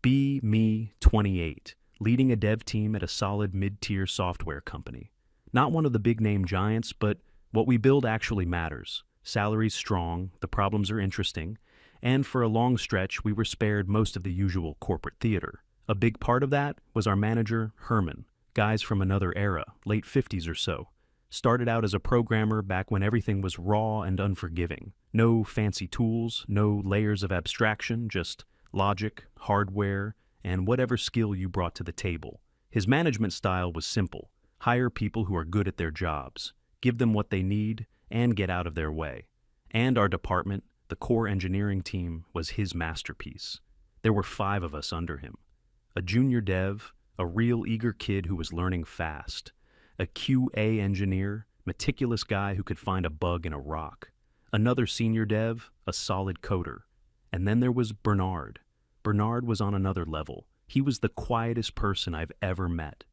Be me 28, leading a dev team at a solid mid-tier software company. Not one of the big-name giants, but what we build actually matters. Salary's strong, the problems are interesting, and for a long stretch we were spared most of the usual corporate theater. A big part of that was our manager, Herman, guys from another era, late 50s or so. Started out as a programmer back when everything was raw and unforgiving. No fancy tools, no layers of abstraction, just logic, hardware, and whatever skill you brought to the table. His management style was simple. Hire people who are good at their jobs, give them what they need, and get out of their way. And our department, the core engineering team, was his masterpiece. There were 5 of us under him. A junior dev, a real eager kid who was learning fast, a QA engineer, meticulous guy who could find a bug in a rock, another senior dev, a solid coder. And then there was Bernard. Bernard was on another level. He was the quietest person I've ever met.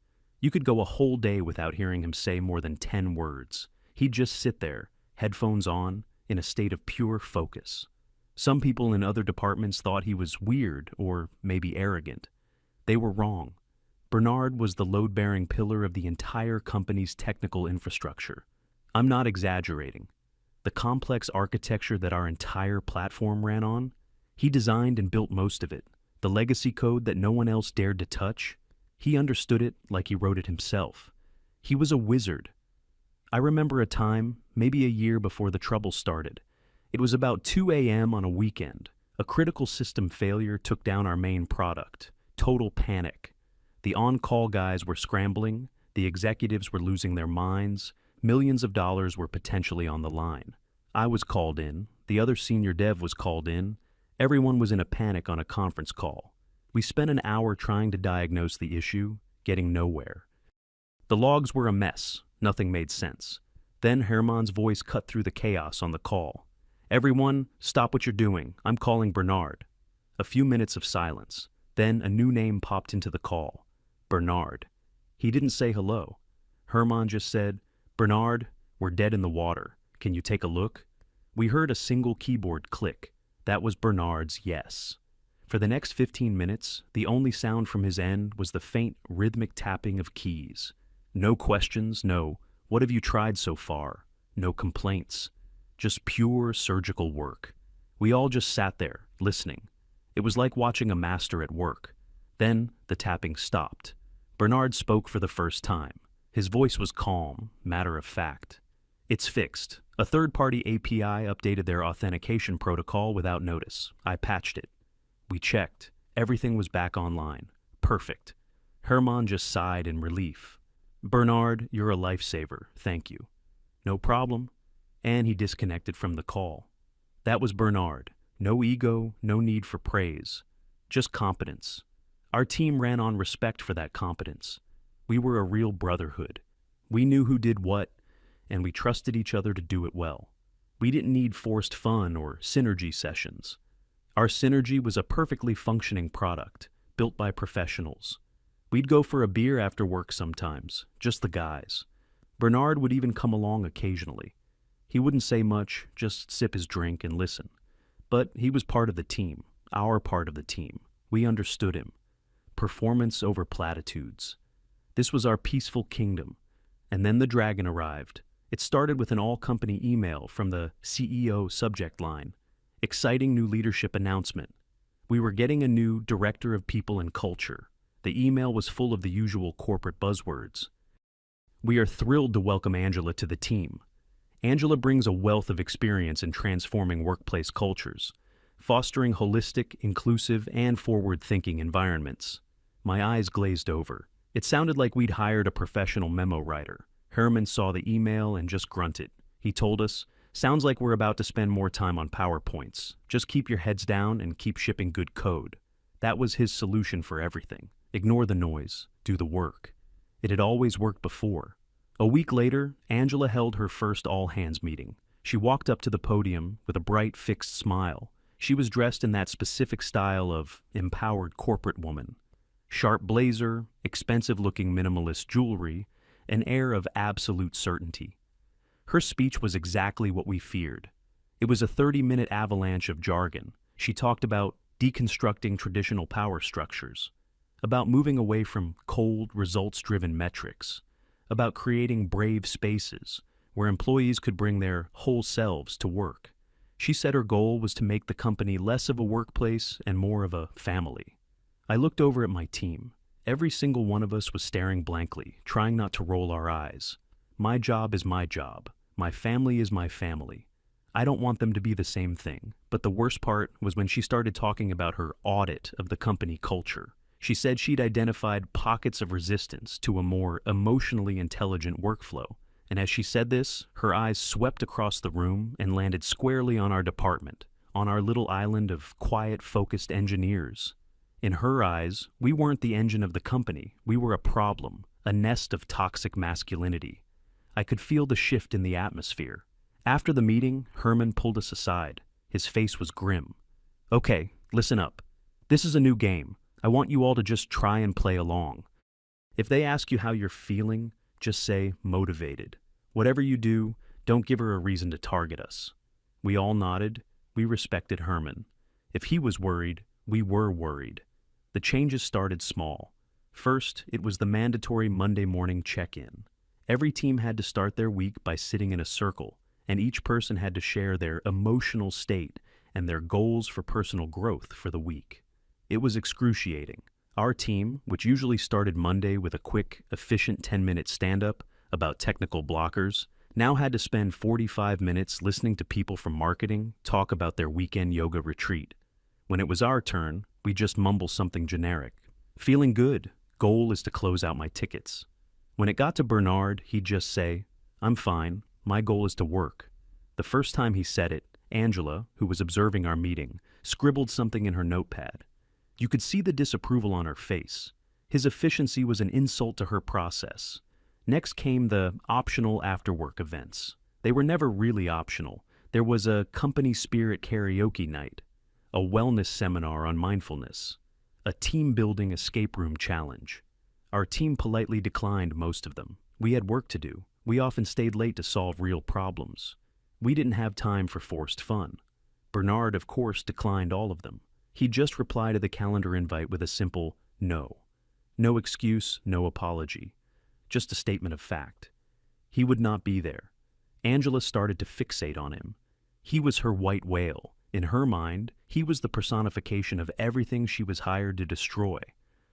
You could go a whole day without hearing him say more than 10 words. He'd just sit there, headphones on, in a state of pure focus. Some people in other departments thought he was weird or maybe arrogant. They were wrong. Bernard was the load-bearing pillar of the entire company's technical infrastructure. I'm not exaggerating. The complex architecture that our entire platform ran on, he designed and built most of it. The legacy code that no one else dared to touch, he understood it like he wrote it himself. He was a wizard. I remember a time, maybe a year before the trouble started. It was about 2 a.m. on a weekend. A critical system failure took down our main product. Total panic. The on-call guys were scrambling, the executives were losing their minds, millions of dollars were potentially on the line. I was called in, the other senior dev was called in, everyone was in a panic on a conference call. We spent an hour trying to diagnose the issue, getting nowhere. The logs were a mess, nothing made sense. Then Herman's voice cut through the chaos on the call. "Everyone, stop what you're doing, I'm calling Bernard." A few minutes of silence. Then a new name popped into the call. Bernard. He didn't say hello. Herman just said, "Bernard, we're dead in the water. Can you take a look?" We heard a single keyboard click. That was Bernard's yes. For the next 15 minutes, the only sound from his end was the faint rhythmic tapping of keys. No questions, no, "What have you tried so far?" No complaints. Just pure surgical work. We all just sat there, listening. It was like watching a master at work. Then the tapping stopped. Bernard spoke for the first time. His voice was calm, matter of fact. "It's fixed. A third-party API updated their authentication protocol without notice. I patched it." We checked. Everything was back online. Perfect. Herman just sighed in relief. "Bernard, you're a lifesaver. Thank you." "No problem." And he disconnected from the call. That was Bernard. No ego, no need for praise. Just competence. Our team ran on respect for that competence. We were a real brotherhood. We knew who did what, and we trusted each other to do it well. We didn't need forced fun or synergy sessions. Our synergy was a perfectly functioning product, built by professionals. We'd go for a beer after work sometimes, just the guys. Bernard would even come along occasionally. He wouldn't say much, just sip his drink and listen. But he was part of the team, our part of the team. We understood him. Performance over platitudes. This was our peaceful kingdom. And then the dragon arrived. It started with an all-company email from the CEO subject line. Exciting new leadership announcement. We were getting a new director of people and culture. The email was full of the usual corporate buzzwords. "We are thrilled to welcome Angela to the team. Angela brings a wealth of experience in transforming workplace cultures, fostering holistic, inclusive, and forward-thinking environments." My eyes glazed over. It sounded like we'd hired a professional memo writer. Herman saw the email and just grunted. He told us, "Sounds like we're about to spend more time on PowerPoints. Just keep your heads down and keep shipping good code." That was his solution for everything. Ignore the noise, do the work. It had always worked before. A week later, Angela held her first all-hands meeting. She walked up to the podium with a bright, fixed smile. She was dressed in that specific style of empowered corporate woman. Sharp blazer, expensive-looking minimalist jewelry, an air of absolute certainty. Her speech was exactly what we feared. It was a 30-minute avalanche of jargon. She talked about deconstructing traditional power structures, about moving away from cold, results-driven metrics, about creating brave spaces where employees could bring their whole selves to work. She said her goal was to make the company less of a workplace and more of a family. I looked over at my team. Every single one of us was staring blankly, trying not to roll our eyes. My job is my job. My family is my family. I don't want them to be the same thing. But the worst part was when she started talking about her audit of the company culture. She said she'd identified pockets of resistance to a more emotionally intelligent workflow. And as she said this, her eyes swept across the room and landed squarely on our department, on our little island of quiet, focused engineers. In her eyes, we weren't the engine of the company. We were a problem, a nest of toxic masculinity. I could feel the shift in the atmosphere. After the meeting, Herman pulled us aside. His face was grim. "Okay, listen up. This is a new game. I want you all to just try and play along. If they ask you how you're feeling, just say motivated. Whatever you do, don't give her a reason to target us." We all nodded. We respected Herman. If he was worried, we were worried. The changes started small. First, it was the mandatory Monday morning check-in. Every team had to start their week by sitting in a circle, and each person had to share their emotional state and their goals for personal growth for the week. It was excruciating. Our team, which usually started Monday with a quick, efficient 10-minute stand-up about technical blockers, now had to spend 45 minutes listening to people from marketing talk about their weekend yoga retreat. When it was our turn, we just mumble something generic. "Feeling good. Goal is to close out my tickets." When it got to Bernard, he'd just say, "I'm fine. My goal is to work." The first time he said it, Angela, who was observing our meeting, scribbled something in her notepad. You could see the disapproval on her face. His efficiency was an insult to her process. Next came the optional after-work events. They were never really optional. There was a company spirit karaoke night, a wellness seminar on mindfulness, a team-building escape room challenge. Our team politely declined most of them. We had work to do. We often stayed late to solve real problems. We didn't have time for forced fun. Bernard, of course, declined all of them. He'd just reply to the calendar invite with a simple no. No excuse, no apology. Just a statement of fact. He would not be there. Angela started to fixate on him. He was her white whale. In her mind, he was the personification of everything she was hired to destroy.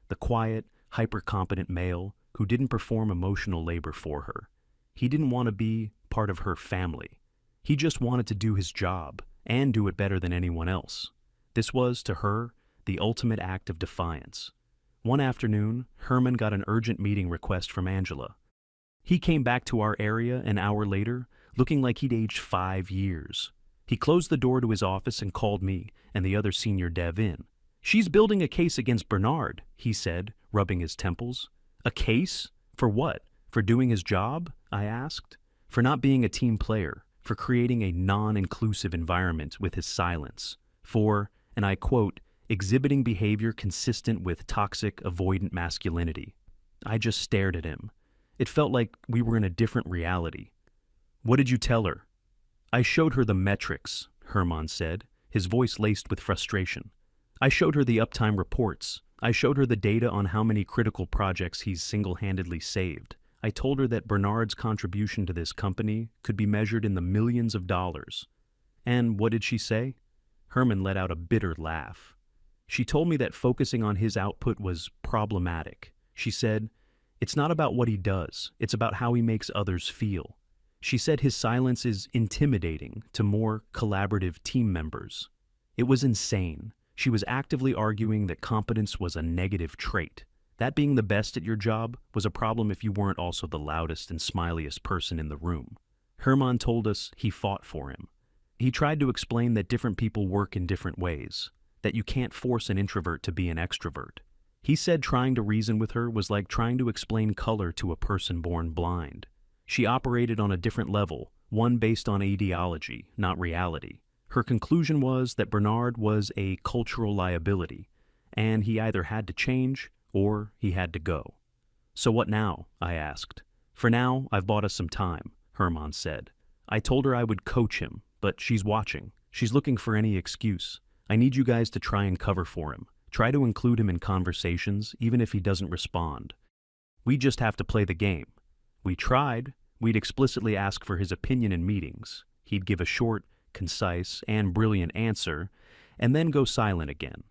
The quiet, hyper-competent male who didn't perform emotional labor for her. He didn't want to be part of her family. He just wanted to do his job and do it better than anyone else. This was, to her, the ultimate act of defiance. One afternoon, Herman got an urgent meeting request from Angela. He came back to our area an hour later, looking like he'd aged 5 years. He closed the door to his office and called me and the other senior dev in. "She's building a case against Bernard," he said, rubbing his temples. "A case? For what? For doing his job?" I asked. "For not being a team player, for creating a non-inclusive environment with his silence, for, and I quote, exhibiting behavior consistent with toxic, avoidant masculinity." I just stared at him. It felt like we were in a different reality. "What did you tell her?" "I showed her the metrics," Herman said, his voice laced with frustration. "I showed her the uptime reports. I showed her the data on how many critical projects he's single-handedly saved. I told her that Bernard's contribution to this company could be measured in the millions of dollars." And what did she say? Herman let out a bitter laugh. She told me that focusing on his output was problematic. She said, "It's not about what he does, it's about how he makes others feel." She said his silence is intimidating to more collaborative team members. It was insane. She was actively arguing that competence was a negative trait. That being the best at your job was a problem if you weren't also the loudest and smiliest person in the room. Herman told us he fought for him. He tried to explain that different people work in different ways, that you can't force an introvert to be an extrovert. He said trying to reason with her was like trying to explain color to a person born blind. She operated on a different level, one based on ideology, not reality. Her conclusion was that Bernard was a cultural liability, and he either had to change or he had to go. "So what now?" I asked. "For now, I've bought us some time," Herman said. "I told her I would coach him, but she's watching. She's looking for any excuse. I need you guys to try and cover for him. Try to include him in conversations, even if he doesn't respond. We just have to play the game. We tried. We'd explicitly ask for his opinion in meetings. He'd give a short, concise, and brilliant answer, and then go silent again.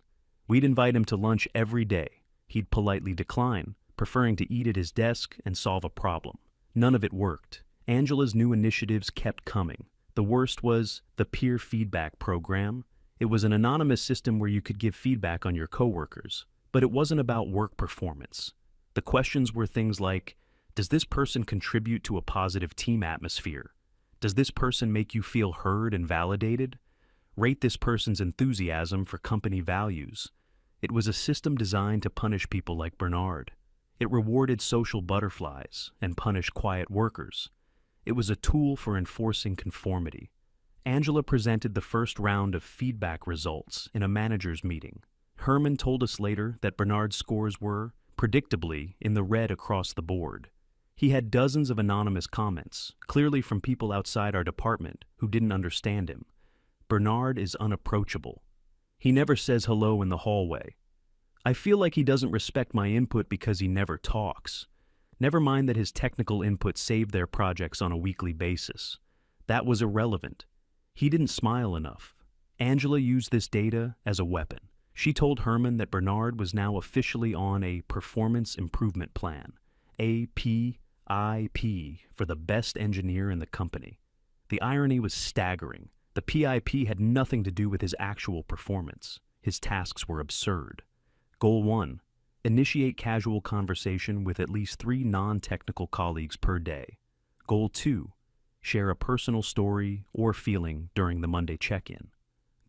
We'd invite him to lunch every day. He'd politely decline, preferring to eat at his desk and solve a problem. None of it worked. Angela's new initiatives kept coming. The worst was the peer feedback program. It was an anonymous system where you could give feedback on your coworkers, but it wasn't about work performance. The questions were things like, does this person contribute to a positive team atmosphere? Does this person make you feel heard and validated? Rate this person's enthusiasm for company values. It was a system designed to punish people like Bernard. It rewarded social butterflies and punished quiet workers. It was a tool for enforcing conformity. Angela presented the first round of feedback results in a manager's meeting. Herman told us later that Bernard's scores were, predictably, in the red across the board. He had dozens of anonymous comments, clearly from people outside our department who didn't understand him. Bernard is unapproachable. He never says hello in the hallway. I feel like he doesn't respect my input because he never talks. Never mind that his technical input saved their projects on a weekly basis. That was irrelevant. He didn't smile enough. Angela used this data as a weapon. She told Herman that Bernard was now officially on a performance improvement plan, APIP, for the best engineer in the company. The irony was staggering. The PIP had nothing to do with his actual performance. His tasks were absurd. Goal 1. Initiate casual conversation with at least 3 non-technical colleagues per day. Goal 2. Share a personal story or feeling during the Monday check-in.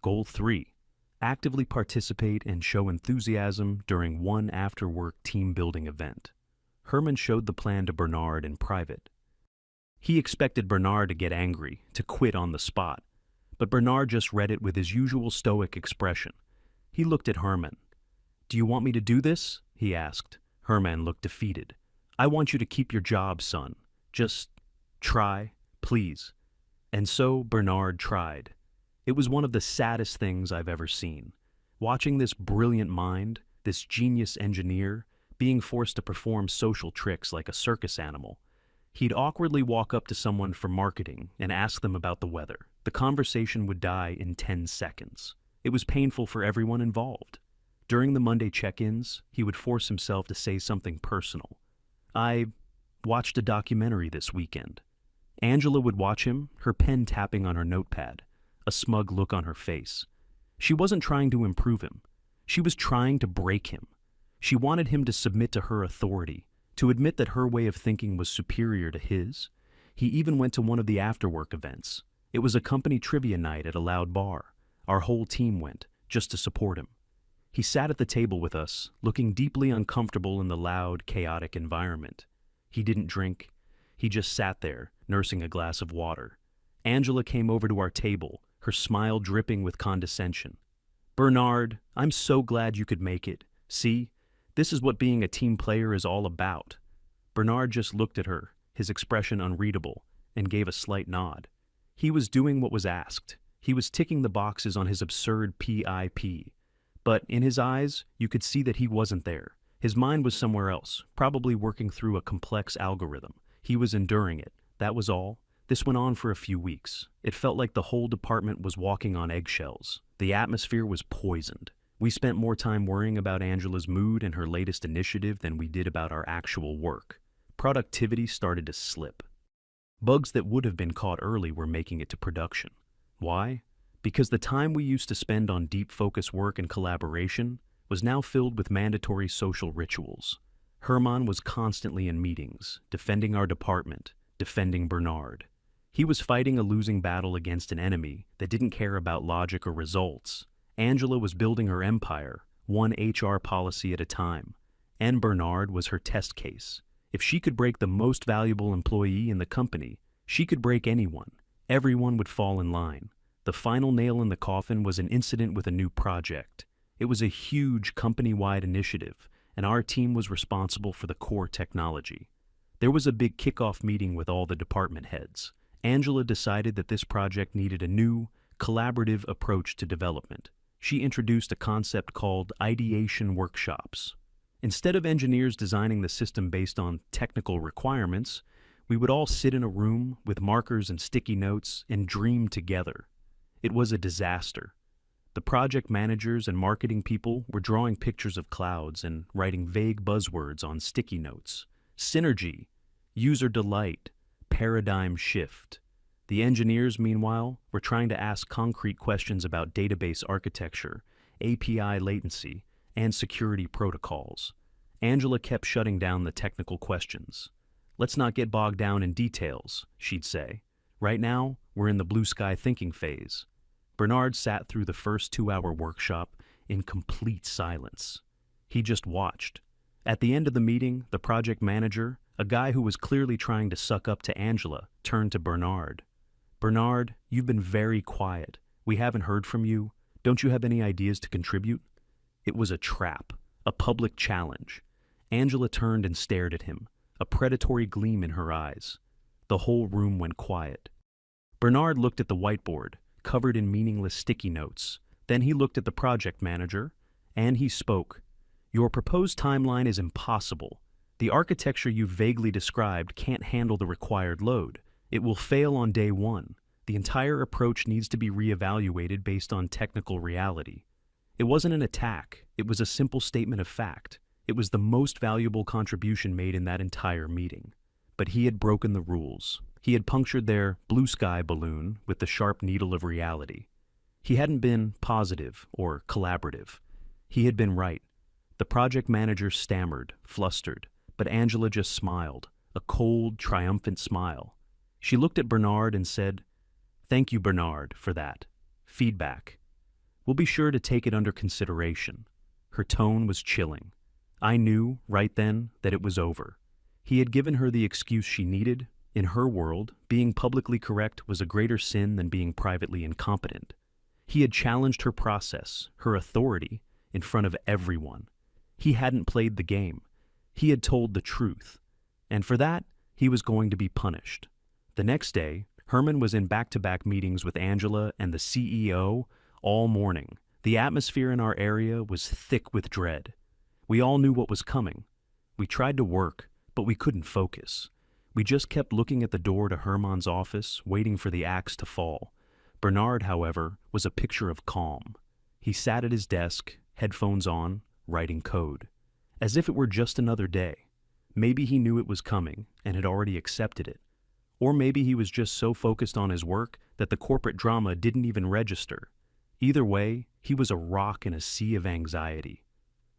Goal 3. Actively participate and show enthusiasm during one after-work team-building event. Herman showed the plan to Bernard in private. He expected Bernard to get angry, to quit on the spot, but Bernard just read it with his usual stoic expression. He looked at Herman. "Do you want me to do this?" he asked. Herman looked defeated. "I want you to keep your job, son. Just try, please." And so Bernard tried. It was one of the saddest things I've ever seen. Watching this brilliant mind, this genius engineer, being forced to perform social tricks like a circus animal. He'd awkwardly walk up to someone from marketing and ask them about the weather. The conversation would die in 10 seconds. It was painful for everyone involved. During the Monday check-ins, he would force himself to say something personal. "I watched a documentary this weekend." Angela would watch him, her pen tapping on her notepad, a smug look on her face. She wasn't trying to improve him. She was trying to break him. She wanted him to submit to her authority, to admit that her way of thinking was superior to his. He even went to one of the after-work events. It was a company trivia night at a loud bar. Our whole team went, just to support him. He sat at the table with us, looking deeply uncomfortable in the loud, chaotic environment. He didn't drink. He just sat there, nursing a glass of water. Angela came over to our table, her smile dripping with condescension. "Bernard, I'm so glad you could make it. See, this is what being a team player is all about." Bernard just looked at her, his expression unreadable, and gave a slight nod. He was doing what was asked. He was ticking the boxes on his absurd PIP. But in his eyes, you could see that he wasn't there. His mind was somewhere else, probably working through a complex algorithm. He was enduring it. That was all. This went on for a few weeks. It felt like the whole department was walking on eggshells. The atmosphere was poisoned. We spent more time worrying about Angela's mood and her latest initiative than we did about our actual work. Productivity started to slip. Bugs that would have been caught early were making it to production. Why? Because the time we used to spend on deep focus work and collaboration was now filled with mandatory social rituals. Herman was constantly in meetings, defending our department, defending Bernard. He was fighting a losing battle against an enemy that didn't care about logic or results. Angela was building her empire, one HR policy at a time, and Bernard was her test case. If she could break the most valuable employee in the company, she could break anyone. Everyone would fall in line. The final nail in the coffin was an incident with a new project. It was a huge company-wide initiative, and our team was responsible for the core technology. There was a big kickoff meeting with all the department heads. Angela decided that this project needed a new, collaborative approach to development. she introduced a concept called ideation workshops. Instead of engineers designing the system based on technical requirements, we would all sit in a room with markers and sticky notes and dream together. It was a disaster. The project managers and marketing people were drawing pictures of clouds and writing vague buzzwords on sticky notes. Synergy, user delight, paradigm shift. The engineers, meanwhile, were trying to ask concrete questions about database architecture, API latency, and security protocols. Angela kept shutting down the technical questions. "Let's not get bogged down in details," she'd say. "Right now, we're in the blue sky thinking phase." Bernard sat through the first 2-hour workshop in complete silence. He just watched. At the end of the meeting, the project manager, a guy who was clearly trying to suck up to Angela, turned to Bernard. "Bernard, you've been very quiet. We haven't heard from you. Don't you have any ideas to contribute?" It was a trap, a public challenge. Angela turned and stared at him, a predatory gleam in her eyes. The whole room went quiet. Bernard looked at the whiteboard, covered in meaningless sticky notes. Then he looked at the project manager, and he spoke. "Your proposed timeline is impossible. The architecture you've vaguely described can't handle the required load. It will fail on day one. The entire approach needs to be reevaluated based on technical reality." It wasn't an attack. It was a simple statement of fact. It was the most valuable contribution made in that entire meeting. But he had broken the rules. He had punctured their blue sky balloon with the sharp needle of reality. He hadn't been positive or collaborative. He had been right. The project manager stammered, flustered, but Angela just smiled, a cold, triumphant smile. She looked at Bernard and said, "Thank you, Bernard, for that. Feedback. We'll be sure to take it under consideration." Her tone was chilling. I knew, right then, that it was over. He had given her the excuse she needed. In her world, being publicly correct was a greater sin than being privately incompetent. He had challenged her process, her authority, in front of everyone. He hadn't played the game. He had told the truth. And for that, he was going to be punished. The next day, Herman was in back-to-back meetings with Angela and the CEO all morning. The atmosphere in our area was thick with dread. We all knew what was coming. We tried to work, but we couldn't focus. We just kept looking at the door to Herman's office, waiting for the axe to fall. Bernard, however, was a picture of calm. He sat at his desk, headphones on, writing code, as if it were just another day. Maybe he knew it was coming and had already accepted it. Or maybe he was just so focused on his work that the corporate drama didn't even register. Either way, he was a rock in a sea of anxiety.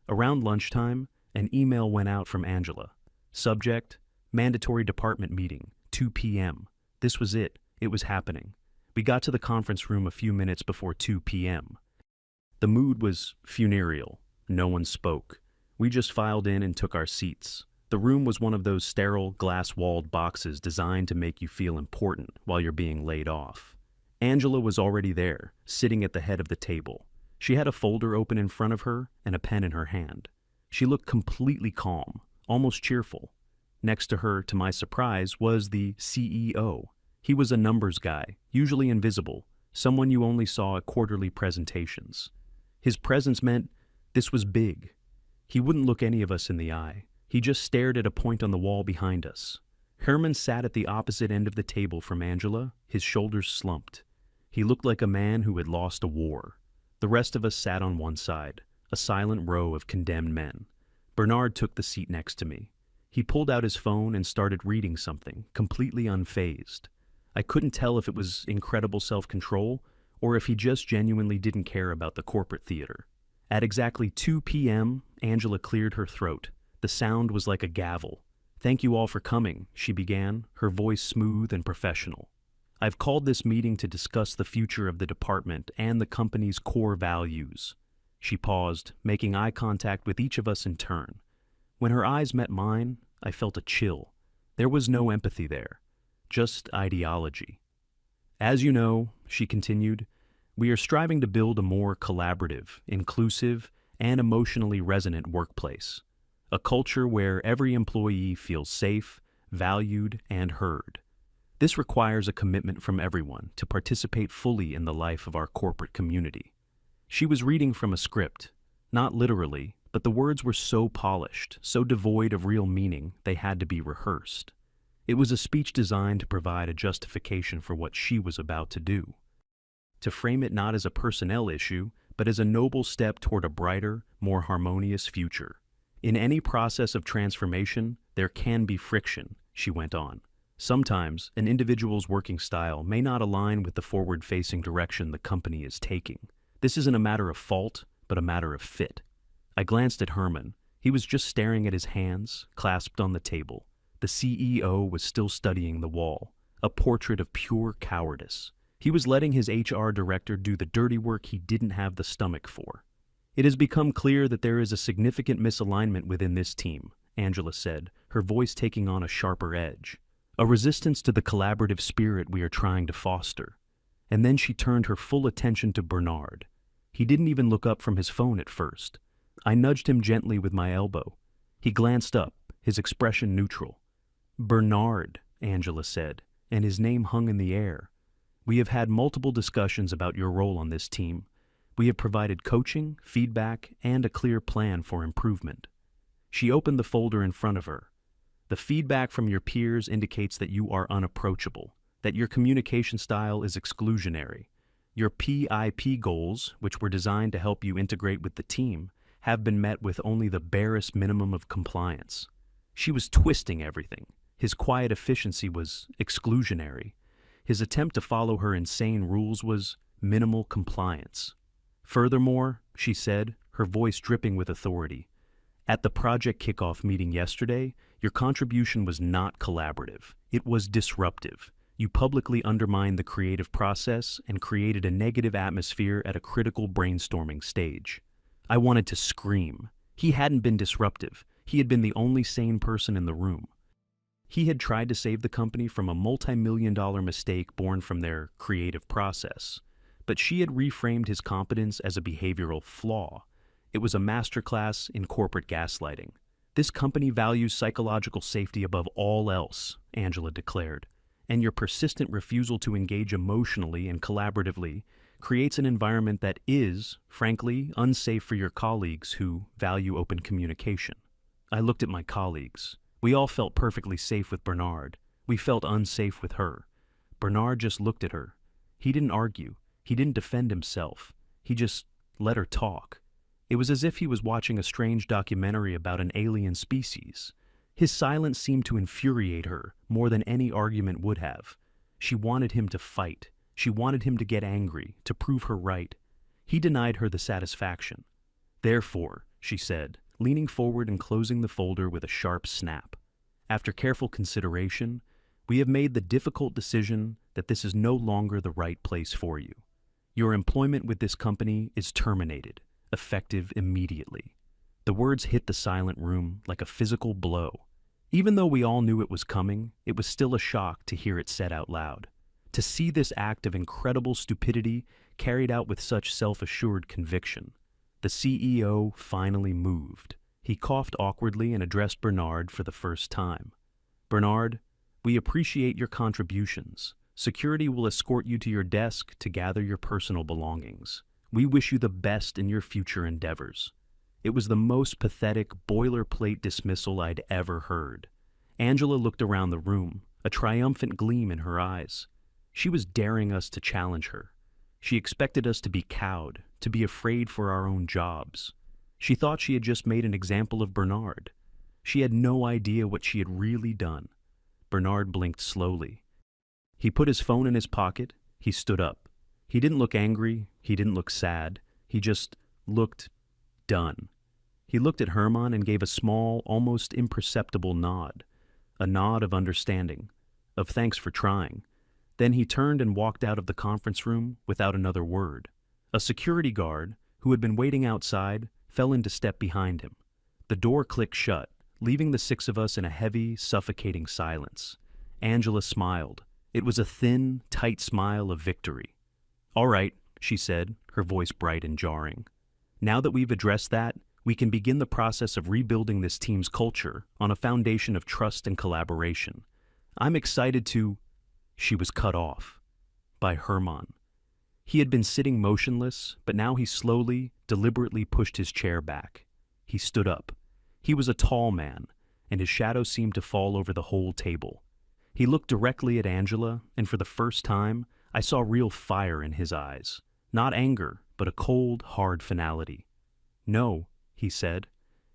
Around lunchtime, an email went out from Angela. Subject: mandatory department meeting, 2 p.m. This was it. It was happening. We got to the conference room a few minutes before 2 p.m. The mood was funereal. No one spoke. We just filed in and took our seats. The room was one of those sterile, glass-walled boxes designed to make you feel important while you're being laid off. Angela was already there, sitting at the head of the table. She had a folder open in front of her and a pen in her hand. She looked completely calm, almost cheerful. Next to her, to my surprise, was the CEO. He was a numbers guy, usually invisible, someone you only saw at quarterly presentations. His presence meant this was big. He wouldn't look any of us in the eye. He just stared at a point on the wall behind us. Herman sat at the opposite end of the table from Angela, his shoulders slumped. He looked like a man who had lost a war. The rest of us sat on one side, a silent row of condemned men. Bernard took the seat next to me. He pulled out his phone and started reading something, completely unfazed. I couldn't tell if it was incredible self-control or if he just genuinely didn't care about the corporate theater. At exactly 2 p.m., Angela cleared her throat. The sound was like a gavel. "Thank you all for coming," she began, her voice smooth and professional. "I've called this meeting to discuss the future of the department and the company's core values." She paused, making eye contact with each of us in turn. When her eyes met mine, I felt a chill. There was no empathy there, just ideology. "As you know," she continued, "we are striving to build a more collaborative, inclusive, and emotionally resonant workplace. A culture where every employee feels safe, valued, and heard. This requires a commitment from everyone to participate fully in the life of our corporate community. She was reading from a script, not literally, but the words were so polished, so devoid of real meaning, they had to be rehearsed. It was a speech designed to provide a justification for what she was about to do. To frame it not as a personnel issue, but as a noble step toward a brighter, more harmonious future. In any process of transformation, there can be friction, she went on. Sometimes, an individual's working style may not align with the forward-facing direction the company is taking. This isn't a matter of fault, but a matter of fit. I glanced at Herman. He was just staring at his hands, clasped on the table. The CEO was still studying the wall, a portrait of pure cowardice. He was letting his HR director do the dirty work he didn't have the stomach for. It has become clear that there is a significant misalignment within this team, Angela said, her voice taking on a sharper edge. A resistance to the collaborative spirit we are trying to foster. And then she turned her full attention to Bernard. He didn't even look up from his phone at first. I nudged him gently with my elbow. He glanced up, his expression neutral. Bernard, Angela said, and his name hung in the air. We have had multiple discussions about your role on this team. We have provided coaching, feedback, and a clear plan for improvement. She opened the folder in front of her. The feedback from your peers indicates that you are unapproachable, that your communication style is exclusionary. Your PIP goals, which were designed to help you integrate with the team, have been met with only the barest minimum of compliance. She was twisting everything. His quiet efficiency was exclusionary. His attempt to follow her insane rules was minimal compliance. Furthermore, she said, her voice dripping with authority, at the project kickoff meeting yesterday, your contribution was not collaborative. It was disruptive. You publicly undermined the creative process and created a negative atmosphere at a critical brainstorming stage. I wanted to scream. He hadn't been disruptive. He had been the only sane person in the room. He had tried to save the company from a multi-million-dollar mistake born from their creative process. But she had reframed his competence as a behavioral flaw. It was a masterclass in corporate gaslighting. This company values psychological safety above all else, Angela declared, and your persistent refusal to engage emotionally and collaboratively creates an environment that is, frankly, unsafe for your colleagues who value open communication. I looked at my colleagues. We all felt perfectly safe with Bernard. We felt unsafe with her. Bernard just looked at her. He didn't argue. He didn't defend himself. He just let her talk. It was as if he was watching a strange documentary about an alien species. His silence seemed to infuriate her more than any argument would have. She wanted him to fight. She wanted him to get angry, to prove her right. He denied her the satisfaction. Therefore, she said, leaning forward and closing the folder with a sharp snap, after careful consideration, we have made the difficult decision that this is no longer the right place for you. Your employment with this company is terminated, effective immediately. The words hit the silent room like a physical blow. Even though we all knew it was coming, it was still a shock to hear it said out loud. To see this act of incredible stupidity carried out with such self-assured conviction. The CEO finally moved. He coughed awkwardly and addressed Bernard for the first time. Bernard, we appreciate your contributions. Security will escort you to your desk to gather your personal belongings. We wish you the best in your future endeavors. It was the most pathetic boilerplate dismissal I'd ever heard. Angela looked around the room, a triumphant gleam in her eyes. She was daring us to challenge her. She expected us to be cowed, to be afraid for our own jobs. She thought she had just made an example of Bernard. She had no idea what she had really done. Bernard blinked slowly. He put his phone in his pocket. He stood up. He didn't look angry. He didn't look sad. He just looked done. He looked at Herman and gave a small, almost imperceptible nod. A nod of understanding, of thanks for trying. Then he turned and walked out of the conference room without another word. A security guard, who had been waiting outside, fell into step behind him. The door clicked shut, leaving the six of us in a heavy, suffocating silence. Angela smiled. It was a thin, tight smile of victory. "All right," she said, her voice bright and jarring. "Now that we've addressed that, we can begin the process of rebuilding this team's culture on a foundation of trust and collaboration. I'm excited to—" She was cut off by Herman. He had been sitting motionless, but now he slowly, deliberately pushed his chair back. He stood up. He was a tall man, and his shadow seemed to fall over the whole table. He looked directly at Angela, and for the first time, I saw real fire in his eyes. Not anger, but a cold, hard finality. "No," he said.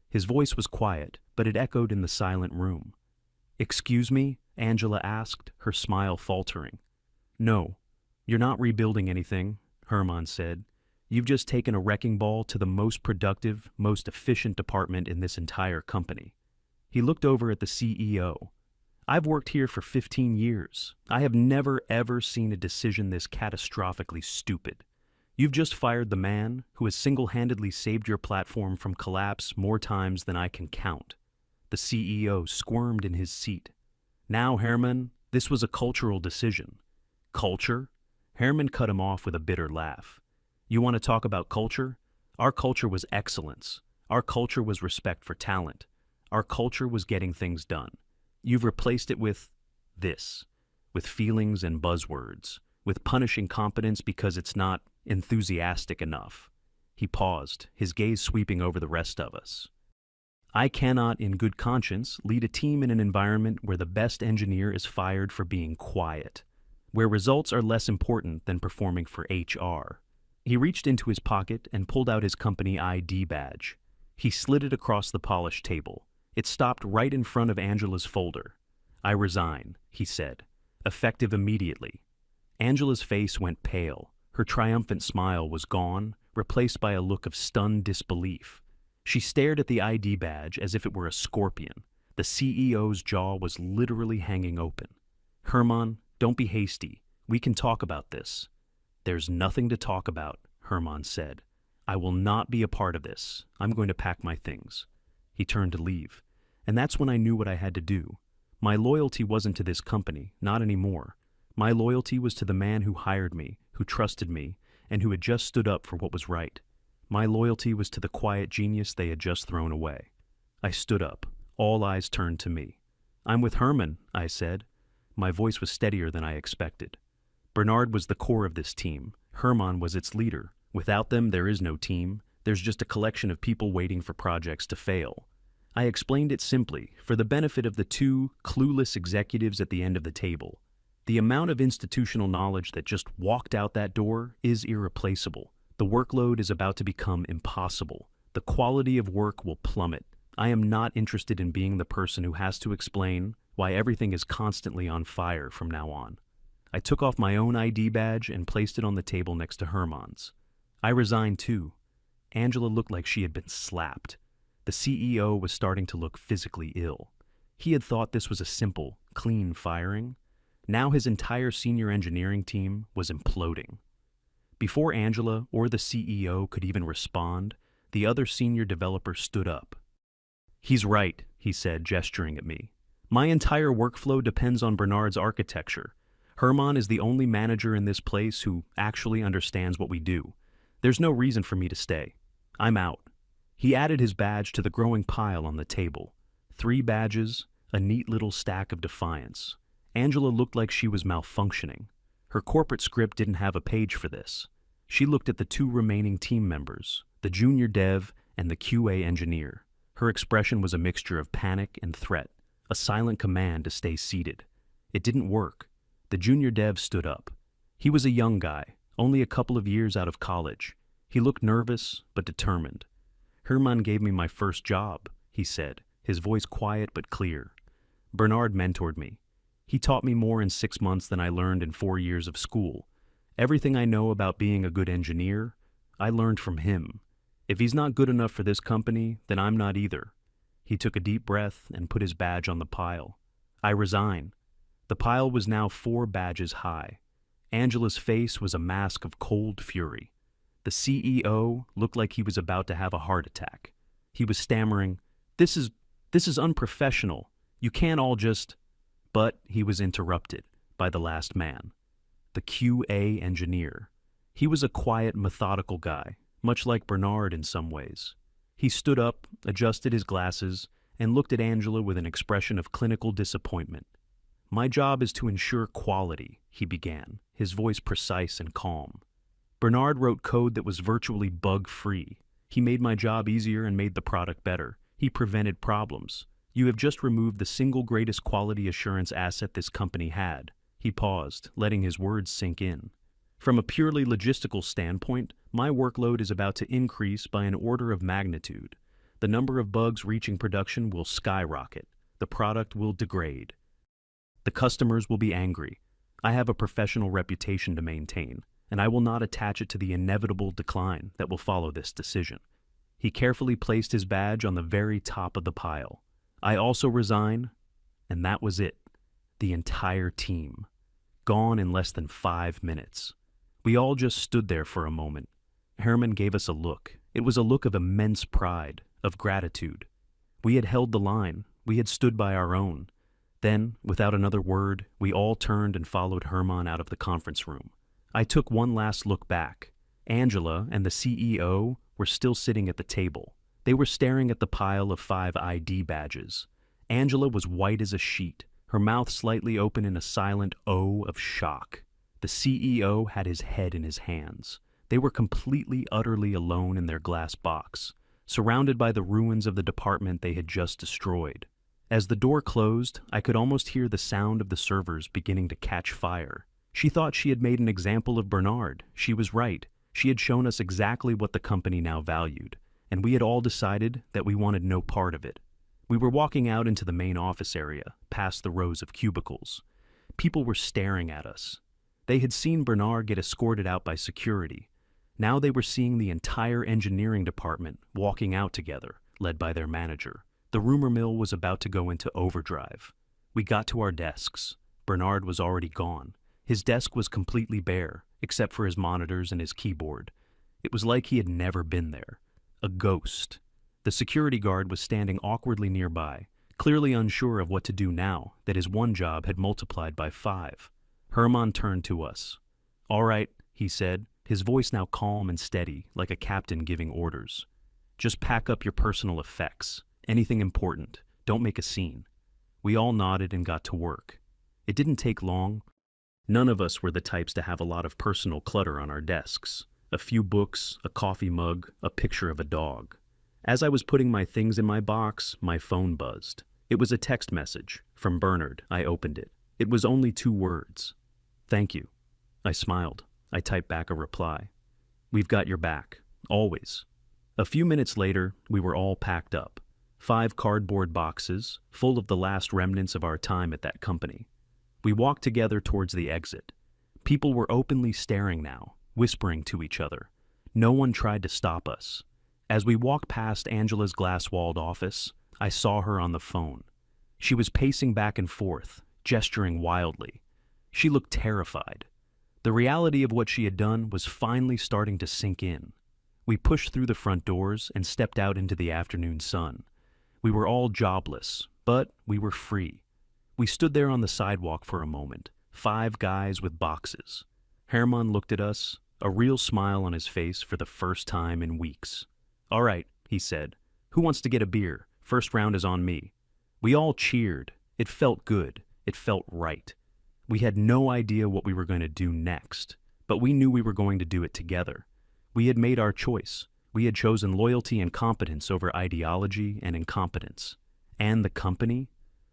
His voice was quiet, but it echoed in the silent room. "Excuse me?" Angela asked, her smile faltering. "No, you're not rebuilding anything," Herman said. "You've just taken a wrecking ball to the most productive, most efficient department in this entire company." He looked over at the CEO. "I've worked here for 15 years. I have never, ever seen a decision this catastrophically stupid. You've just fired the man who has single-handedly saved your platform from collapse more times than I can count." The CEO squirmed in his seat. "Now, Herman, this was a cultural decision." "Culture?" Herman cut him off with a bitter laugh. "You want to talk about culture? Our culture was excellence. Our culture was respect for talent. Our culture was getting things done. You've replaced it with this, with feelings and buzzwords, with punishing competence because it's not enthusiastic enough." He paused, his gaze sweeping over the rest of us. "I cannot, in good conscience, lead a team in an environment where the best engineer is fired for being quiet, where results are less important than performing for HR." He reached into his pocket and pulled out his company ID badge. He slid it across the polished table. It stopped right in front of Angela's folder. "I resign," he said, "effective immediately." Angela's face went pale. Her triumphant smile was gone, replaced by a look of stunned disbelief. She stared at the ID badge as if it were a scorpion. The CEO's jaw was literally hanging open. "Herman, don't be hasty. We can talk about this." "There's nothing to talk about," Herman said. "I will not be a part of this. I'm going to pack my things." He turned to leave. And that's when I knew what I had to do. My loyalty wasn't to this company, not anymore. My loyalty was to the man who hired me, who trusted me, and who had just stood up for what was right. My loyalty was to the quiet genius they had just thrown away. I stood up. All eyes turned to me. "I'm with Herman," I said. My voice was steadier than I expected. Bernard was the core of this team. Herman was its leader. Without them, there is no team. There's just a collection of people waiting for projects to fail. I explained it simply, for the benefit of the two clueless executives at the end of the table. The amount of institutional knowledge that just walked out that door is irreplaceable. The workload is about to become impossible. The quality of work will plummet. I am not interested in being the person who has to explain why everything is constantly on fire from now on. I took off my own ID badge and placed it on the table next to Herman's. I resigned too. Angela looked like she had been slapped. The CEO was starting to look physically ill. He had thought this was a simple, clean firing. Now his entire senior engineering team was imploding. Before Angela or the CEO could even respond, the other senior developer stood up. "He's right," he said, gesturing at me. "My entire workflow depends on Bernard's architecture. Herman is the only manager in this place who actually understands what we do. There's no reason for me to stay. I'm out." He added his badge to the growing pile on the table. 3 badges, a neat little stack of defiance. Angela looked like she was malfunctioning. Her corporate script didn't have a page for this. She looked at the 2 remaining team members, the junior dev and the QA engineer. Her expression was a mixture of panic and threat, a silent command to stay seated. It didn't work. The junior dev stood up. He was a young guy, only a couple of years out of college. He looked nervous, but determined. "Herman gave me my first job," he said, his voice quiet but clear. "Bernard mentored me. He taught me more in 6 months than I learned in 4 years of school. Everything I know about being a good engineer, I learned from him. If he's not good enough for this company, then I'm not either." He took a deep breath and put his badge on the pile. "I resign." The pile was now 4 badges high. Angela's face was a mask of cold fury. The CEO looked like he was about to have a heart attack. He was stammering, This is unprofessional. You can't all just..." But he was interrupted by the last man, the QA engineer. He was a quiet, methodical guy, much like Bernard in some ways. He stood up, adjusted his glasses, and looked at Angela with an expression of clinical disappointment. "My job is to ensure quality," he began, his voice precise and calm. Bernard wrote code that was virtually bug-free. He made my job easier and made the product better. He prevented problems. You have just removed the single greatest quality assurance asset this company had. He paused, letting his words sink in. From a purely logistical standpoint, my workload is about to increase by an order of magnitude. The number of bugs reaching production will skyrocket. The product will degrade. The customers will be angry. I have a professional reputation to maintain, and I will not attach it to the inevitable decline that will follow this decision. He carefully placed his badge on the very top of the pile. I also resign, and that was it. The entire team. Gone in less than 5 minutes. We all just stood there for a moment. Herman gave us a look. It was a look of immense pride, of gratitude. We had held the line. We had stood by our own. Then, without another word, we all turned and followed Herman out of the conference room. I took one last look back. Angela and the CEO were still sitting at the table. They were staring at the pile of 5 ID badges. Angela was white as a sheet, her mouth slightly open in a silent O of shock. The CEO had his head in his hands. They were completely, utterly alone in their glass box, surrounded by the ruins of the department they had just destroyed. As the door closed, I could almost hear the sound of the servers beginning to catch fire. She thought she had made an example of Bernard. She was right. She had shown us exactly what the company now valued, and we had all decided that we wanted no part of it. We were walking out into the main office area, past the rows of cubicles. People were staring at us. They had seen Bernard get escorted out by security. Now they were seeing the entire engineering department walking out together, led by their manager. The rumor mill was about to go into overdrive. We got to our desks. Bernard was already gone. His desk was completely bare, except for his monitors and his keyboard. It was like he had never been there. A ghost. The security guard was standing awkwardly nearby, clearly unsure of what to do now that his one job had multiplied by 5. Herman turned to us. "All right," he said, his voice now calm and steady, like a captain giving orders. "Just pack up your personal effects. Anything important. Don't make a scene." We all nodded and got to work. It didn't take long. None of us were the types to have a lot of personal clutter on our desks. A few books, a coffee mug, a picture of a dog. As I was putting my things in my box, my phone buzzed. It was a text message from Bernard. I opened it. It was only 2 words. "Thank you." I smiled. I typed back a reply. "We've got your back. Always." A few minutes later, we were all packed up. 5 cardboard boxes, full of the last remnants of our time at that company. We walked together towards the exit. People were openly staring now, whispering to each other. No one tried to stop us. As we walked past Angela's glass-walled office, I saw her on the phone. She was pacing back and forth, gesturing wildly. She looked terrified. The reality of what she had done was finally starting to sink in. We pushed through the front doors and stepped out into the afternoon sun. We were all jobless, but we were free. We stood there on the sidewalk for a moment, 5 guys with boxes. Herman looked at us, a real smile on his face for the first time in weeks. "All right," he said. "Who wants to get a beer? First round is on me." We all cheered. It felt good. It felt right. We had no idea what we were going to do next, but we knew we were going to do it together. We had made our choice. We had chosen loyalty and competence over ideology and incompetence. And the company?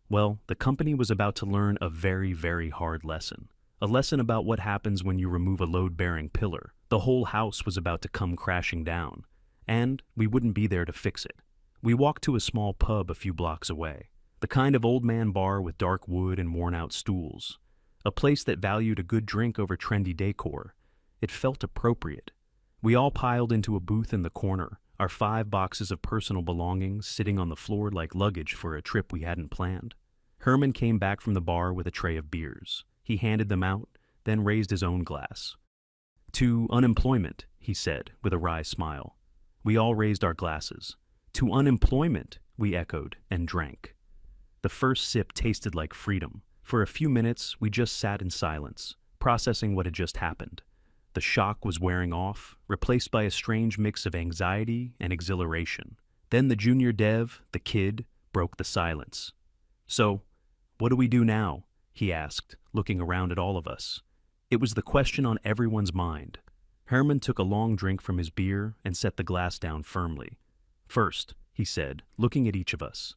Well, the company was about to learn a very, very hard lesson. A lesson about what happens when you remove a load-bearing pillar. The whole house was about to come crashing down, and we wouldn't be there to fix it. We walked to a small pub a few blocks away, the kind of old man bar with dark wood and worn-out stools. A place that valued a good drink over trendy decor. It felt appropriate. We all piled into a booth in the corner, our 5 boxes of personal belongings sitting on the floor like luggage for a trip we hadn't planned. Herman came back from the bar with a tray of beers. He handed them out, then raised his own glass. "To unemployment," he said, with a wry smile. We all raised our glasses. "To unemployment," we echoed and drank. The first sip tasted like freedom. For a few minutes, we just sat in silence, processing what had just happened. The shock was wearing off, replaced by a strange mix of anxiety and exhilaration. Then the junior dev, the kid, broke the silence. "So, what do we do now?" he asked, looking around at all of us. It was the question on everyone's mind. Herman took a long drink from his beer and set the glass down firmly. "First," he said, looking at each of us,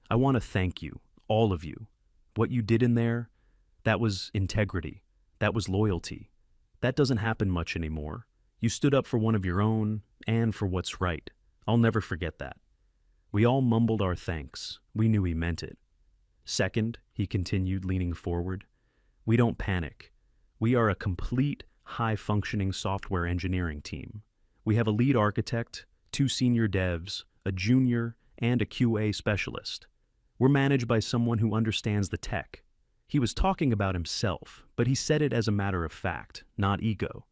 "I want to thank you, all of you. What you did in there, that was integrity. That was loyalty. That doesn't happen much anymore. You stood up for one of your own and for what's right. I'll never forget that." We all mumbled our thanks. We knew he meant it. "Second," he continued, leaning forward, "we don't panic. We are a complete, high-functioning software engineering team. We have a lead architect, 2 senior devs, a junior, and a QA specialist. We're managed by someone who understands the tech." He was talking about himself, but he said it as a matter of fact, not ego.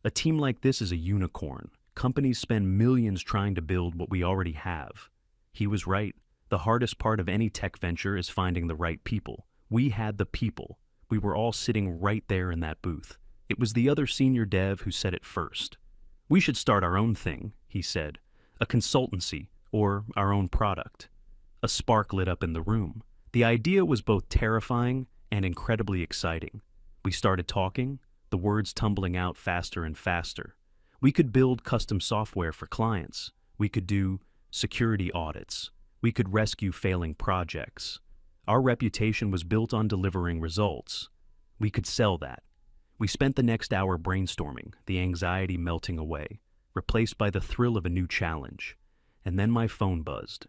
"A team like this is a unicorn. Companies spend millions trying to build what we already have." He was right. The hardest part of any tech venture is finding the right people. We had the people. We were all sitting right there in that booth. It was the other senior dev who said it first. "We should start our own thing," he said. "A consultancy, or our own product." A spark lit up in the room. The idea was both terrifying and incredibly exciting. We started talking, the words tumbling out faster and faster. We could build custom software for clients. We could do security audits. We could rescue failing projects. Our reputation was built on delivering results. We could sell that. We spent the next hour brainstorming, the anxiety melting away, replaced by the thrill of a new challenge. And then my phone buzzed.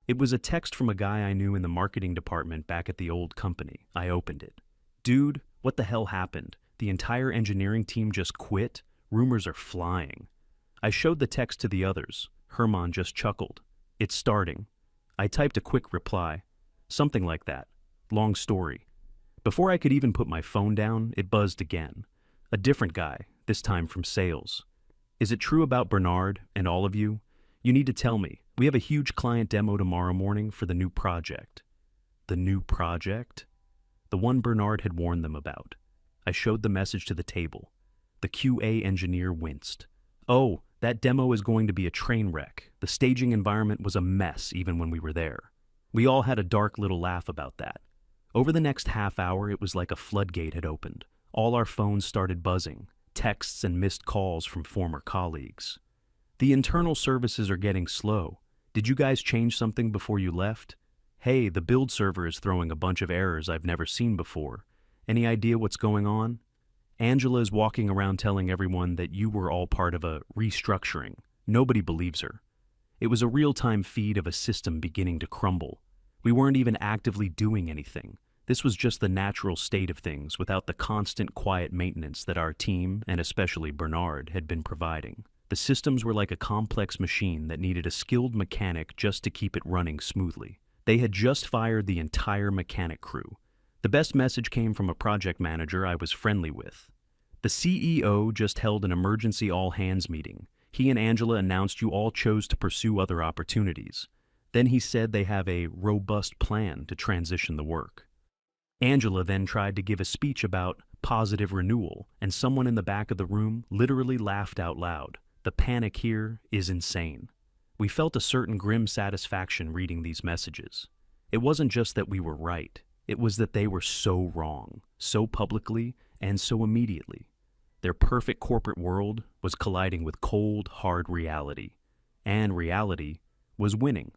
It was a text from a guy I knew in the marketing department back at the old company. I opened it. "Dude, what the hell happened? The entire engineering team just quit? Rumors are flying." I showed the text to the others. Herman just chuckled. "It's starting." I typed a quick reply. Something like that. Long story. Before I could even put my phone down, it buzzed again. A different guy, this time from sales. "Is it true about Bernard and all of you? You need to tell me. We have a huge client demo tomorrow morning for the new project." The new project? The one Bernard had warned them about. I showed the message to the table. The QA engineer winced. "Oh, that demo is going to be a train wreck. The staging environment was a mess even when we were there." We all had a dark little laugh about that. Over the next half hour, it was like a floodgate had opened. All our phones started buzzing, texts and missed calls from former colleagues. "The internal services are getting slow. Did you guys change something before you left? Hey, the build server is throwing a bunch of errors I've never seen before. Any idea what's going on? Angela is walking around telling everyone that you were all part of a restructuring. Nobody believes her." It was a real-time feed of a system beginning to crumble. We weren't even actively doing anything. This was just the natural state of things without the constant quiet maintenance that our team, and especially Bernard, had been providing. The systems were like a complex machine that needed a skilled mechanic just to keep it running smoothly. They had just fired the entire mechanic crew. The best message came from a project manager I was friendly with. "The CEO just held an emergency all-hands meeting. He and Angela announced you all chose to pursue other opportunities. Then he said they have a robust plan to transition the work." Angela then tried to give a speech about positive renewal, and someone in the back of the room literally laughed out loud. The panic here is insane. We felt a certain grim satisfaction reading these messages. It wasn't just that we were right. It was that they were so wrong, so publicly, and so immediately. Their perfect corporate world was colliding with cold, hard reality. And reality was winning.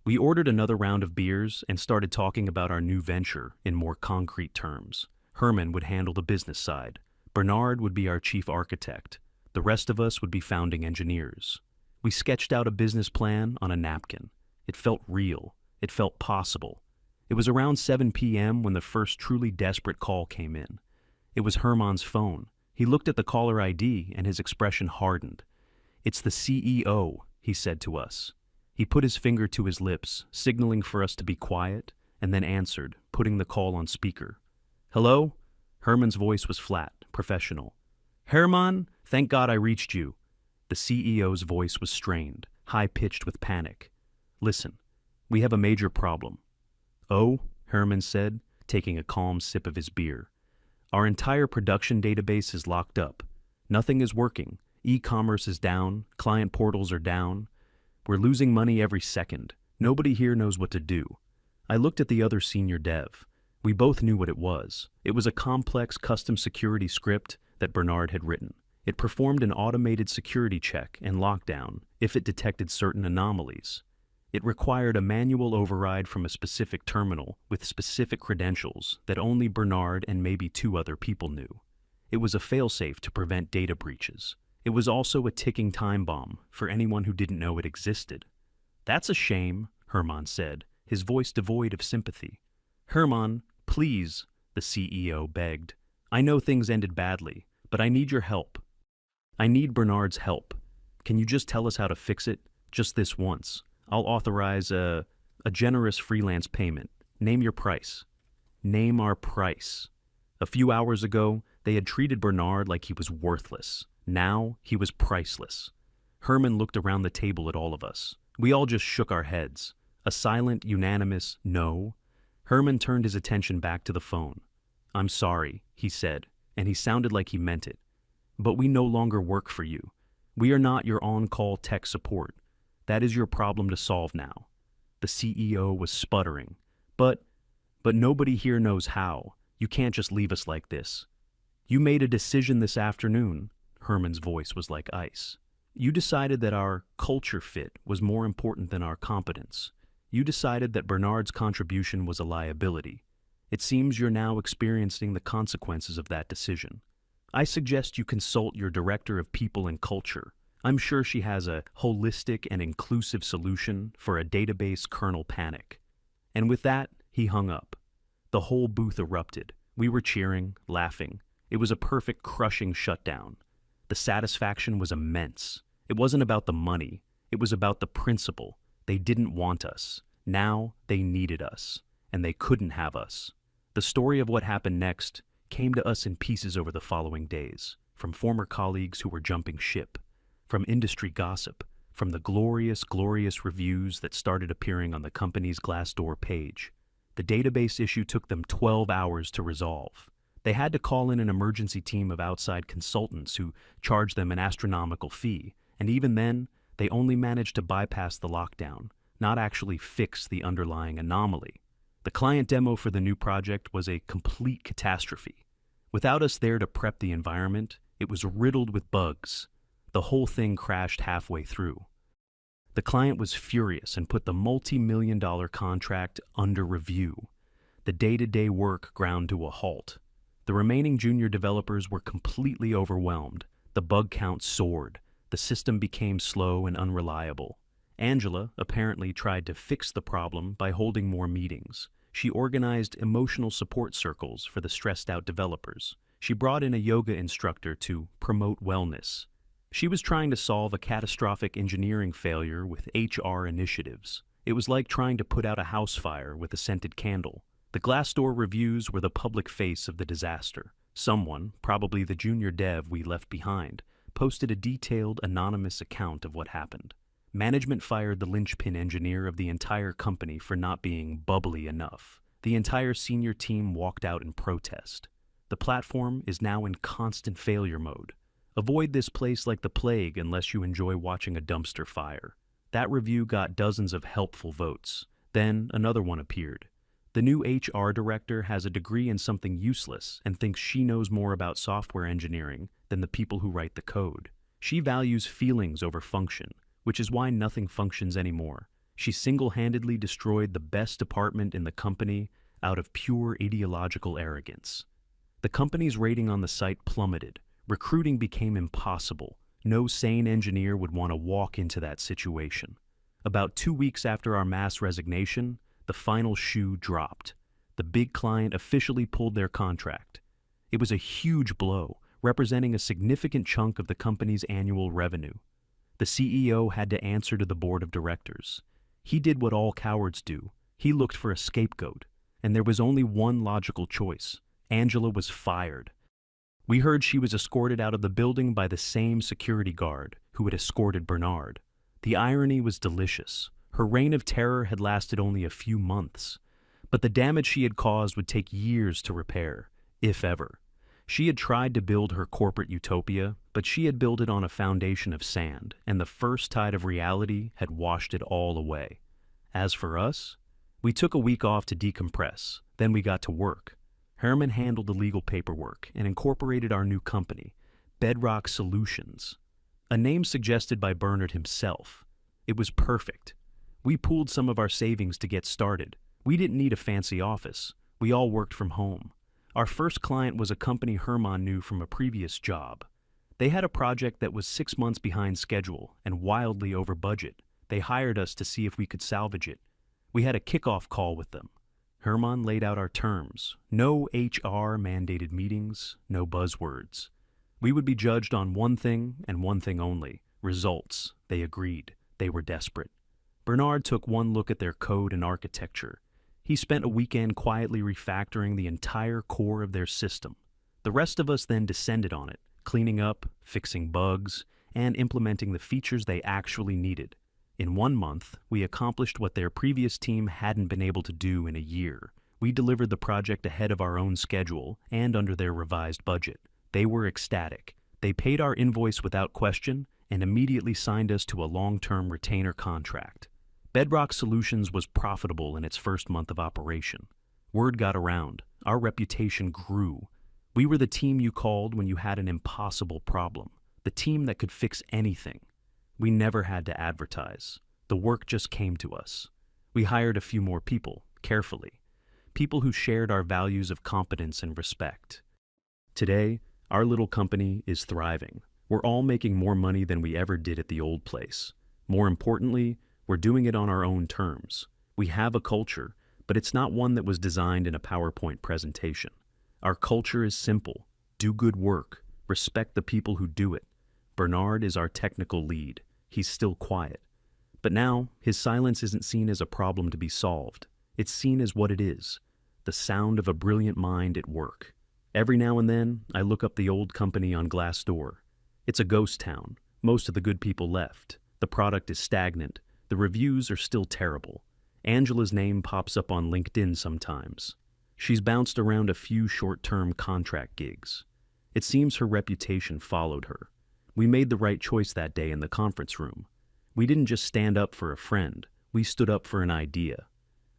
We ordered another round of beers and started talking about our new venture in more concrete terms. Herman would handle the business side. Bernard would be our chief architect. The rest of us would be founding engineers. We sketched out a business plan on a napkin. It felt real. It felt possible. It was around 7 p.m. when the first truly desperate call came in. It was Herman's phone. He looked at the caller ID and his expression hardened. "It's the CEO," he said to us. He put his finger to his lips, signaling for us to be quiet, and then answered, putting the call on speaker. "Hello?" Herman's voice was flat, professional. "Herman, thank God I reached you." The CEO's voice was strained, high-pitched with panic. "Listen, we have a major problem." "Oh?" Herman said, taking a calm sip of his beer. "Our entire production database is locked up. Nothing is working. E-commerce is down. Client portals are down. We're losing money every second. Nobody here knows what to do." I looked at the other senior dev. We both knew what it was. It was a complex custom security script that Bernard had written. It performed an automated security check and lockdown if it detected certain anomalies. It required a manual override from a specific terminal with specific credentials that only Bernard and maybe 2 other people knew. It was a failsafe to prevent data breaches. It was also a ticking time bomb for anyone who didn't know it existed. "That's a shame," Herman said, his voice devoid of sympathy. "Herman, please," the CEO begged. "I know things ended badly, but I need your help. I need Bernard's help. Can you just tell us how to fix it? Just this once. I'll authorize a generous freelance payment. Name your price." Name our price. A few hours ago, they had treated Bernard like he was worthless. Now, he was priceless. Herman looked around the table at all of us. We all just shook our heads. A silent, unanimous no. Herman turned his attention back to the phone. "I'm sorry," he said, and he sounded like he meant it. "But we no longer work for you. We are not your on-call tech support. That is your problem to solve now." The CEO was sputtering. But nobody here knows how. You can't just leave us like this." "You made a decision this afternoon." Herman's voice was like ice. "You decided that our culture fit was more important than our competence. You decided that Bernard's contribution was a liability. It seems you're now experiencing the consequences of that decision. I suggest you consult your director of people and culture. I'm sure she has a holistic and inclusive solution for a database kernel panic." And with that, he hung up. The whole booth erupted. We were cheering, laughing. It was a perfect crushing shutdown. The satisfaction was immense. It wasn't about the money. It was about the principle. They didn't want us. Now they needed us. And they couldn't have us. The story of what happened next came to us in pieces over the following days, from former colleagues who were jumping ship, from industry gossip, from the glorious, glorious reviews that started appearing on the company's Glassdoor page. The database issue took them 12 hours to resolve. They had to call in an emergency team of outside consultants who charged them an astronomical fee, and even then, they only managed to bypass the lockdown, not actually fix the underlying anomaly. The client demo for the new project was a complete catastrophe. Without us there to prep the environment, it was riddled with bugs. The whole thing crashed halfway through. The client was furious and put the multi-million-dollar contract under review. The day-to-day work ground to a halt. The remaining junior developers were completely overwhelmed. The bug count soared. The system became slow and unreliable. Angela apparently tried to fix the problem by holding more meetings. She organized emotional support circles for the stressed-out developers. She brought in a yoga instructor to promote wellness. She was trying to solve a catastrophic engineering failure with HR initiatives. It was like trying to put out a house fire with a scented candle. The Glassdoor reviews were the public face of the disaster. Someone, probably the junior dev we left behind, posted a detailed, anonymous account of what happened. Management fired the linchpin engineer of the entire company for not being bubbly enough. The entire senior team walked out in protest. The platform is now in constant failure mode. Avoid this place like the plague unless you enjoy watching a dumpster fire. That review got dozens of helpful votes. Then another one appeared. The new HR director has a degree in something useless and thinks she knows more about software engineering than the people who write the code. She values feelings over function, which is why nothing functions anymore. She single-handedly destroyed the best department in the company out of pure ideological arrogance. The company's rating on the site plummeted. Recruiting became impossible. No sane engineer would want to walk into that situation. About 2 weeks after our mass resignation, the final shoe dropped. The big client officially pulled their contract. It was a huge blow, representing a significant chunk of the company's annual revenue. The CEO had to answer to the board of directors. He did what all cowards do. He looked for a scapegoat, and there was only one logical choice. Angela was fired. We heard she was escorted out of the building by the same security guard who had escorted Bernard. The irony was delicious. Her reign of terror had lasted only a few months, but the damage she had caused would take years to repair, if ever. She had tried to build her corporate utopia, but she had built it on a foundation of sand, and the first tide of reality had washed it all away. As for us, we took a week off to decompress, then we got to work. Herman handled the legal paperwork and incorporated our new company, Bedrock Solutions, a name suggested by Bernard himself. It was perfect. We pooled some of our savings to get started. We didn't need a fancy office. We all worked from home. Our first client was a company Herman knew from a previous job. They had a project that was 6 months behind schedule and wildly over budget. They hired us to see if we could salvage it. We had a kickoff call with them. Herman laid out our terms. No HR-mandated meetings, no buzzwords. We would be judged on one thing and one thing only: results. They agreed. They were desperate. Bernard took one look at their code and architecture. He spent a weekend quietly refactoring the entire core of their system. The rest of us then descended on it, cleaning up, fixing bugs, and implementing the features they actually needed. In 1 month, we accomplished what their previous team hadn't been able to do in a year. We delivered the project ahead of our own schedule and under their revised budget. They were ecstatic. They paid our invoice without question and immediately signed us to a long-term retainer contract. Bedrock Solutions was profitable in its first month of operation. Word got around. Our reputation grew. We were the team you called when you had an impossible problem, the team that could fix anything. We never had to advertise. The work just came to us. We hired a few more people, carefully. People who shared our values of competence and respect. Today, our little company is thriving. We're all making more money than we ever did at the old place. More importantly, we're doing it on our own terms. We have a culture, but it's not one that was designed in a PowerPoint presentation. Our culture is simple: do good work, respect the people who do it. Bernard is our technical lead. He's still quiet. But now, his silence isn't seen as a problem to be solved. It's seen as what it is: the sound of a brilliant mind at work. Every now and then, I look up the old company on Glassdoor. It's a ghost town. Most of the good people left. The product is stagnant. The reviews are still terrible. Angela's name pops up on LinkedIn sometimes. She's bounced around a few short-term contract gigs. It seems her reputation followed her. We made the right choice that day in the conference room. We didn't just stand up for a friend. We stood up for an idea.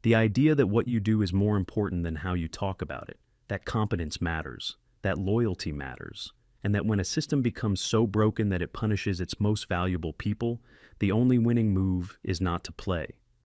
The idea that what you do is more important than how you talk about it, that competence matters, that loyalty matters, and that when a system becomes so broken that it punishes its most valuable people, the only winning move is not to play.